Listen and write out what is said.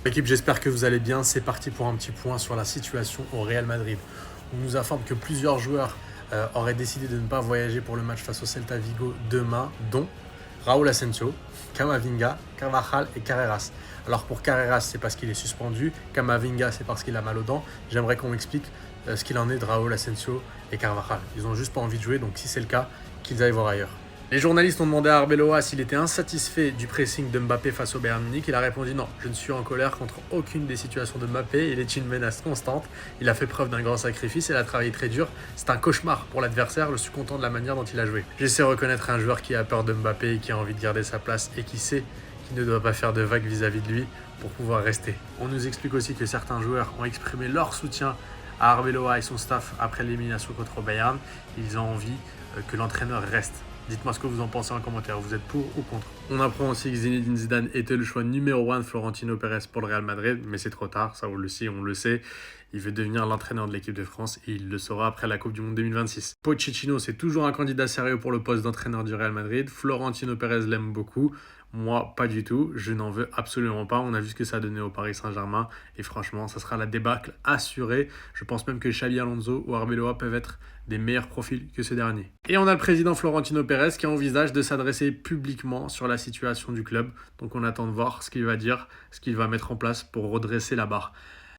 L'équipe, j'espère que vous allez bien. C'est parti pour un petit point sur la situation au Real Madrid. On nous informe que plusieurs joueurs auraient décidé de ne pas voyager pour le match face au Celta Vigo demain, dont Raúl Asensio, Camavinga, Carvajal et Carreras. Alors pour Carreras, c'est parce qu'il est suspendu. Camavinga, c'est parce qu'il a mal aux dents. J'aimerais qu'on m'explique ce qu'il en est de Raúl Asensio et Carvajal. Ils n'ont juste pas envie de jouer, donc si c'est le cas, qu'ils aillent voir ailleurs. Les journalistes ont demandé à Arbeloa s'il était insatisfait du pressing de Mbappé face au Bayern Munich. Il a répondu non, je ne suis en colère contre aucune des situations de Mbappé. Il est une menace constante. Il a fait preuve d'un grand sacrifice, il a travaillé très dur. C'est un cauchemar pour l'adversaire, je suis content de la manière dont il a joué. J'essaie de reconnaître un joueur qui a peur de Mbappé et qui a envie de garder sa place et qui sait qu'il ne doit pas faire de vagues vis-à-vis de lui pour pouvoir rester. On nous explique aussi que certains joueurs ont exprimé leur soutien à Arbeloa et son staff après l'élimination contre Bayern. Ils ont envie que l'entraîneur reste. Dites-moi ce que vous en pensez en commentaire, vous êtes pour ou contre. On apprend aussi que Zinedine Zidane était le choix numéro 1 de Florentino Pérez pour le Real Madrid, mais c'est trop tard, ça on le sait. Il veut devenir l'entraîneur de l'équipe de France et il le sera après la Coupe du Monde 2026. Pochettino, c'est toujours un candidat sérieux pour le poste d'entraîneur du Real Madrid. Florentino Pérez l'aime beaucoup. Moi, pas du tout. Je n'en veux absolument pas. On a vu ce que ça a donné au Paris Saint-Germain. Et franchement, ça sera la débâcle assurée. Je pense même que Xabi Alonso ou Arbeloa peuvent être des meilleurs profils que ce dernier. Et on a le président Florentino Pérez qui envisage de s'adresser publiquement sur la situation du club. Donc on attend de voir ce qu'il va dire, ce qu'il va mettre en place pour redresser la barre.